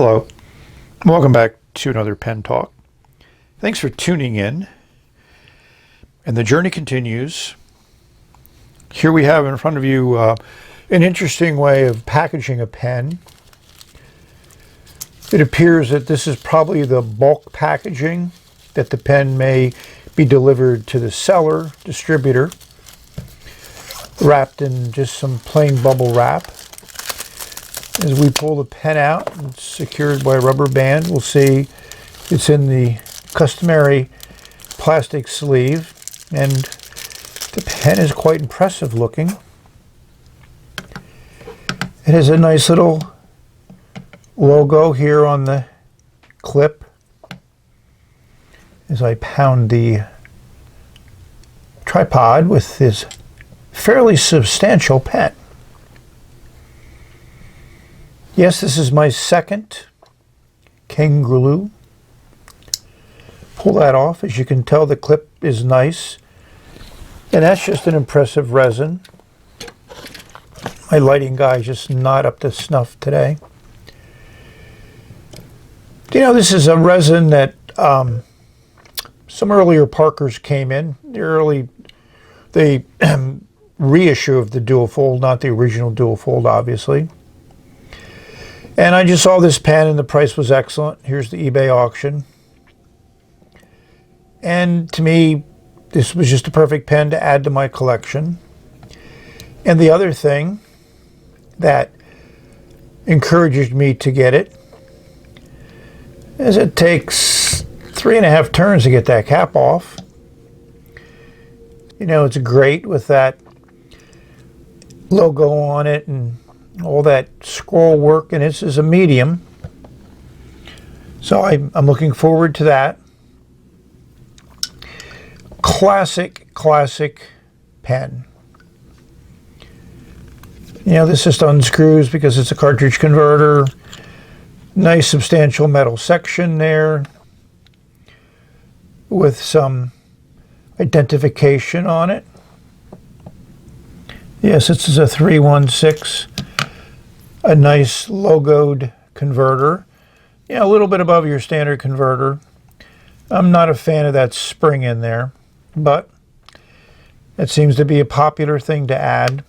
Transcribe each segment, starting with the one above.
Hello, welcome back to another Pen Talk. Thanks for tuning in, and the journey continues. Here we have in front of you an interesting way of packaging a pen. It appears that this is probably the bulk packaging, that the pen may be delivered to the seller, distributor, wrapped in just some plain bubble wrap. As we pull the pen out, it's secured by a rubber band. We'll see it's in the customary plastic sleeve, and the pen is quite impressive looking. It has a nice little logo here on the clip as I pound the tripod with this fairly substantial pen. Yes, this is my second Kaigelu. Pull that off. As you can tell, the clip is nice. And that's just an impressive resin. My lighting guy is just not up to snuff today. You know, this is a resin that some earlier Parkers came in. The reissue of the dual fold, not the original dual fold, obviously. And I just saw this pen and the price was excellent. Here's the eBay auction. And to me, this was just a perfect pen to add to my collection. And the other thing that encouraged me to get it is it takes 3.5 turns to get that cap off. You know, it's great with that logo on it and all that scroll work, and this is a medium. So I'm looking forward to that. Classic pen. You know, this just unscrews because it's a cartridge converter. Nice substantial metal section there with some identification on it. Yes, this is a 316. A nice logoed converter. You know, a little bit above your standard converter. I'm not a fan of that spring in there, but it seems to be a popular thing to add.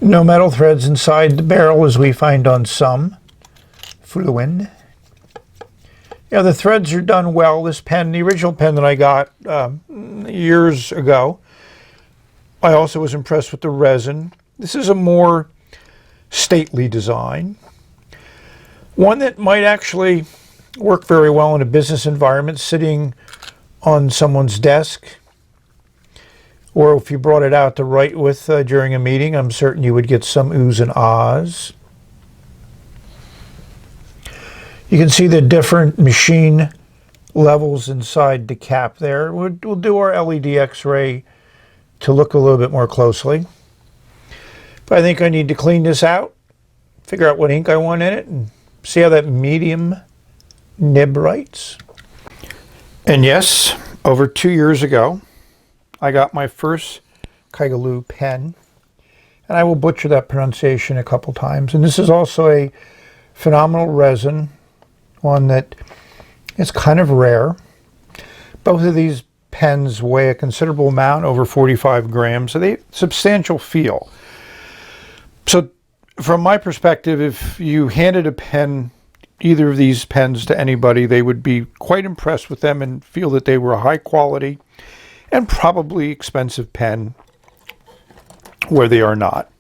No metal threads inside the barrel as we find on some. Fluid. Yeah, the threads are done well. This pen, the original pen that I got years ago, I also was impressed with the resin. This is a more stately design. One that might actually work very well in a business environment, sitting on someone's desk. Or if you brought it out to write with during a meeting, I'm certain you would get some oohs and ahs. You can see the different machine levels inside the cap there. We'll do our LED X-ray to look a little bit more closely. But I think I need to clean this out, figure out what ink I want in it, and see how that medium nib writes. And yes, over 2 years ago, I got my first Kaigelu pen, and I will butcher that pronunciation a couple times. And this is also a phenomenal resin, one that is kind of rare. Both of these pens weigh a considerable amount, over 45 grams, so they have substantial feel. So from my perspective, if you handed a pen, either of these pens, to anybody, they would be quite impressed with them and feel that they were a high quality and probably expensive pen where they are not.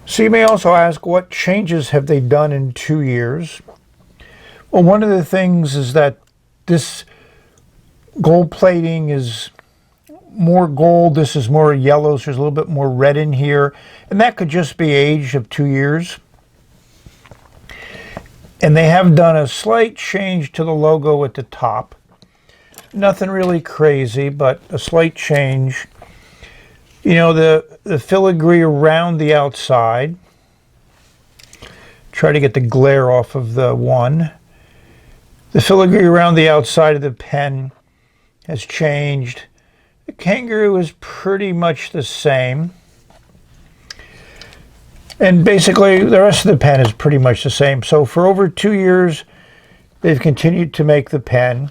So you may also ask, what changes have they done in 2 years? Well, one of the things is that this gold plating is more gold. This is more yellow, so there's a little bit more red in here. And that could just be age of 2 years. And they have done a slight change to the logo at the top. Nothing really crazy, but a slight change. You know, the filigree around the outside. Try to get the glare off of the one. The filigree around the outside of the pen has changed. The Kaigelu is pretty much the same. And basically, the rest of the pen is pretty much the same. So for over 2 years, they've continued to make the pen.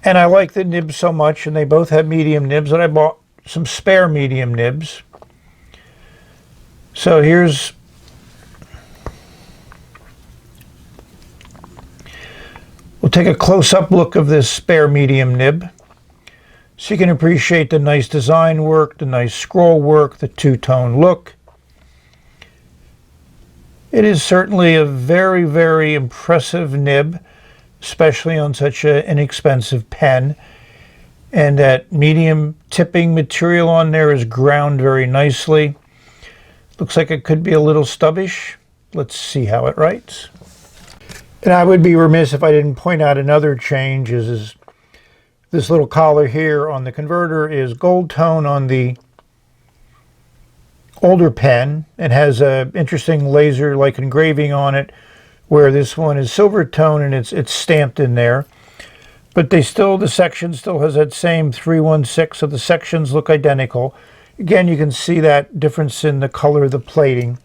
And I like the nibs so much, and they both have medium nibs, that I bought some spare medium nibs. So we'll take a close-up look of this spare medium nib, so you can appreciate the nice design work, the nice scroll work, the two-tone look. It is certainly a very, very impressive nib, especially on such an inexpensive pen. And that medium tipping material on there is ground very nicely. Looks like it could be a little stubbish. Let's see how it writes. And I would be remiss if I didn't point out another change is this little collar here on the converter is gold tone on the older pen and has a interesting laser-like engraving on it, where this one is silver tone and it's stamped in there. But the section still has that same 316, so the sections look identical. Again, you can see that difference in the color of the plating.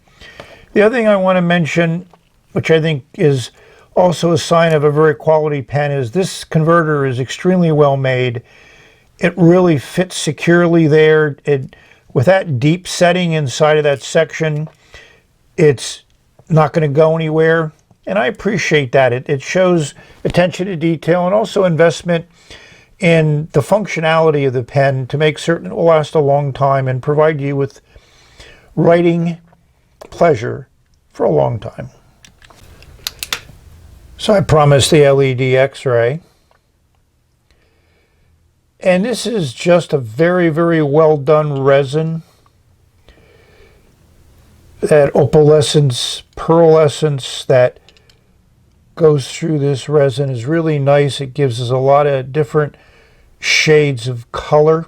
The other thing I want to mention, which I think is also a sign of a very quality pen, is this converter is extremely well made. It really fits securely there. With that deep setting inside of that section, it's not going to go anywhere. And I appreciate that. It shows attention to detail and also investment in the functionality of the pen to make certain it will last a long time and provide you with writing pleasure for a long time. So I promised the LED X-ray. And this is just a very, very well done resin. That opalescence, pearlescence that goes through this resin is really nice. It gives us a lot of different shades of color.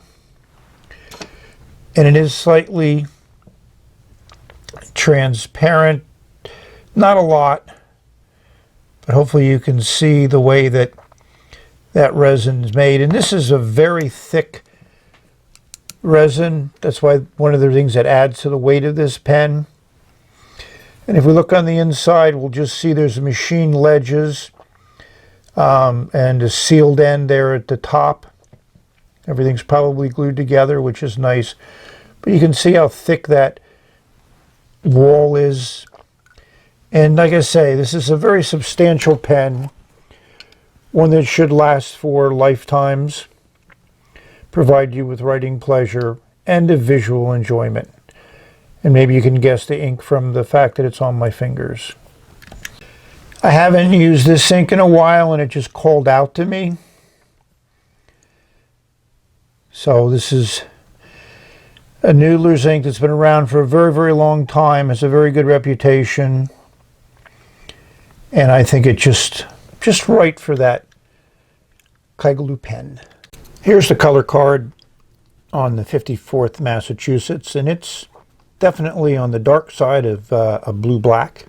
And it is slightly transparent. Not a lot, but hopefully you can see the way that resin is made. And this is a very thick resin. That's why one of the things that adds to the weight of this pen. And if we look on the inside, we'll just see there's machine ledges and a sealed end there at the top. Everything's probably glued together, which is nice. But you can see how thick that wall is. And like I say, this is a very substantial pen. One that should last for lifetimes, provide you with writing pleasure and a visual enjoyment. And maybe you can guess the ink from the fact that it's on my fingers. I haven't used this ink in a while and it just called out to me. So this is a Noodler's ink that's been around for a very, very long time. Has a very good reputation. And I think it just right for that Kaigelu pen. Here's the color card on the 54th Massachusetts, and it's definitely on the dark side of a blue-black.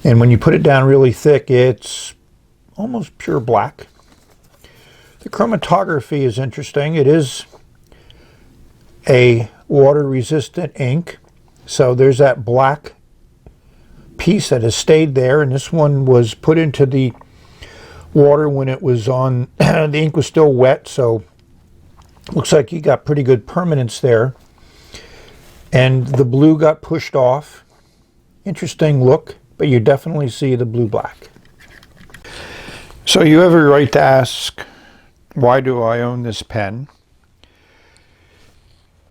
And when you put it down really thick, it's almost pure black. The chromatography is interesting. It is a water-resistant ink, so there's that black piece that has stayed there, and this one was put into the water when it was on, the ink was still wet, so looks like you got pretty good permanence there. And the blue got pushed off. Interesting look, but you definitely see the blue-black. So you have every right to ask, why do I own this pen?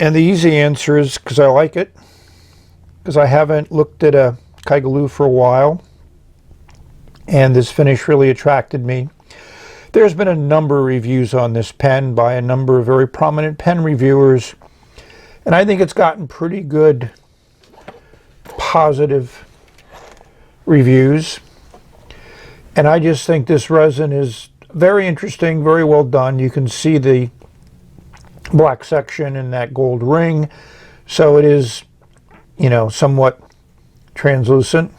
And the easy answer is because I like it, because I haven't looked at a Kaigelu for a while, and this finish really attracted me. There's been a number of reviews on this pen by a number of very prominent pen reviewers, and I think it's gotten pretty good positive reviews. And I just think this resin is very interesting, very well done. You can see the black section in that gold ring, so it is, you know, somewhat translucent.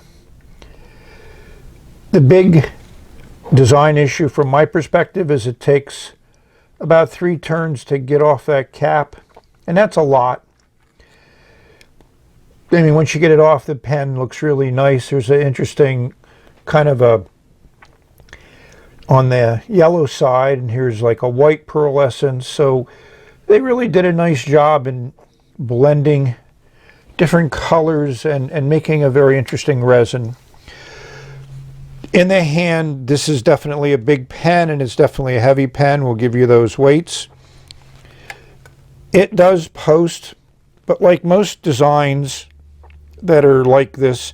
The big design issue from my perspective is it takes about 3 turns to get off that cap, and that's a lot. I mean, once you get it off, the pen looks really nice. There's an interesting kind of a, on the yellow side, and here's like a white pearlescence. So they really did a nice job in blending different colors and making a very interesting resin. In the hand, this is definitely a big pen, and it's definitely a heavy pen. We'll give you those weights. It does post, but like most designs that are like this,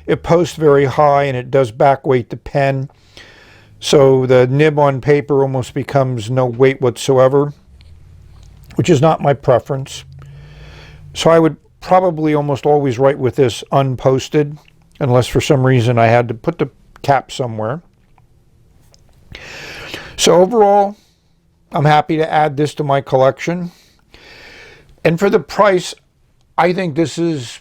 it posts very high and it does back weight the pen. So the nib on paper almost becomes no weight whatsoever, which is not my preference. So I would probably almost always write with this unposted, unless for some reason I had to put the cap somewhere. So overall, I'm happy to add this to my collection. And for the price, I think this is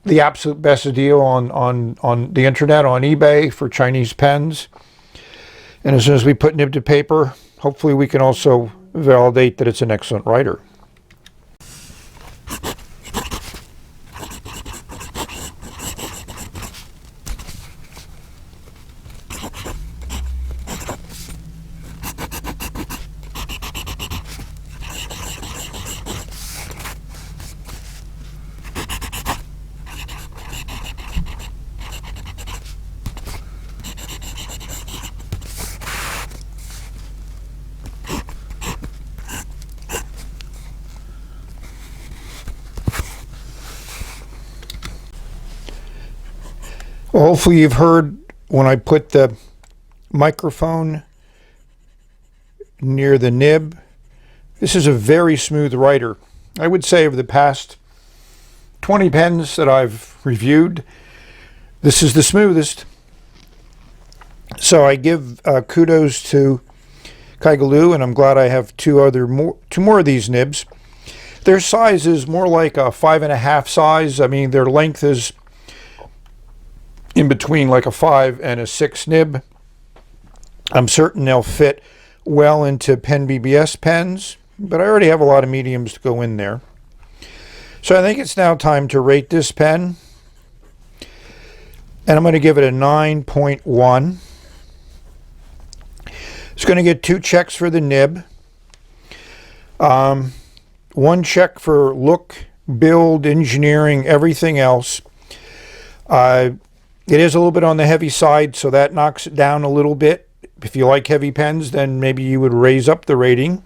the absolute best deal on the internet, on eBay, for Chinese pens. And as soon as we put nib to paper, hopefully we can also validate that it's an excellent writer. Well, hopefully you've heard when I put the microphone near the nib. This is a very smooth writer. I would say of the past 20 pens that I've reviewed, this is the smoothest. So I give kudos to Kaigelu, and I'm glad I have two more of these nibs. Their size is more like a 5.5 size. I mean, their length is in between like a 5 and a 6 nib. I'm certain they'll fit well into Pen BBS pens, but I already have a lot of mediums to go in there. So I think it's now time to rate this pen, and I'm going to give it a 9.1. It's going to get 2 checks for the nib, 1 check for look, build, engineering, everything else. It is a little bit on the heavy side, so that knocks it down a little bit. If you like heavy pens, then maybe you would raise up the rating.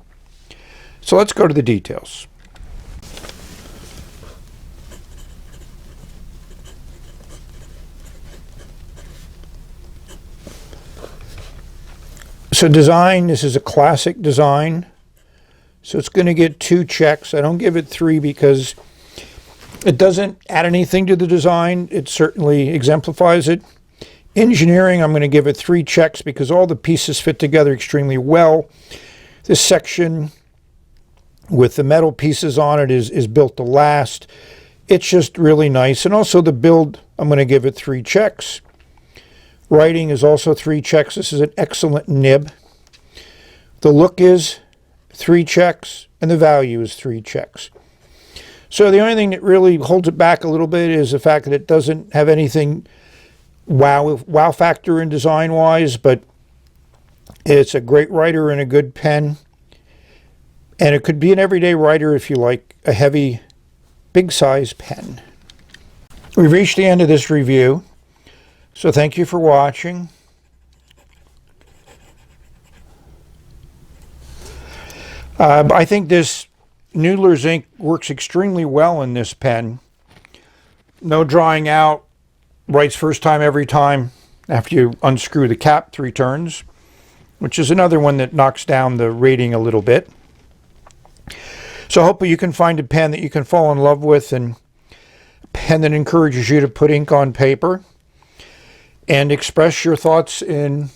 So let's go to the details. So design, this is a classic design. So it's going to get 2 checks. I don't give it 3 because it doesn't add anything to the design. It certainly exemplifies it. Engineering, I'm going to give it 3 checks because all the pieces fit together extremely well. This section with the metal pieces on it is built to last. It's just really nice. And also the build, I'm going to give it 3 checks. Writing is also 3 checks. This is an excellent nib. The look is 3 checks, and the value is 3 checks. So the only thing that really holds it back a little bit is the fact that it doesn't have anything wow factor in design-wise, but it's a great writer and a good pen. And it could be an everyday writer if you like a heavy, big-size pen. We've reached the end of this review, so thank you for watching. I think this Noodler's ink works extremely well in this pen. No drying out, writes first time every time after you unscrew the cap 3 turns, which is another one that knocks down the rating a little bit. So hopefully you can find a pen that you can fall in love with, and a pen that encourages you to put ink on paper and express your thoughts in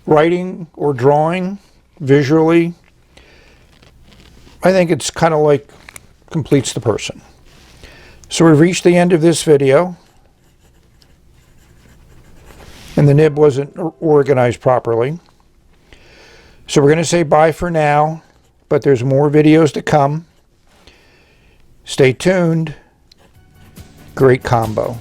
writing or drawing visually. I think it's kind of like completes the person. So we've reached the end of this video, and the nib wasn't organized properly. So we're going to say bye for now, but there's more videos to come. Stay tuned. Great combo.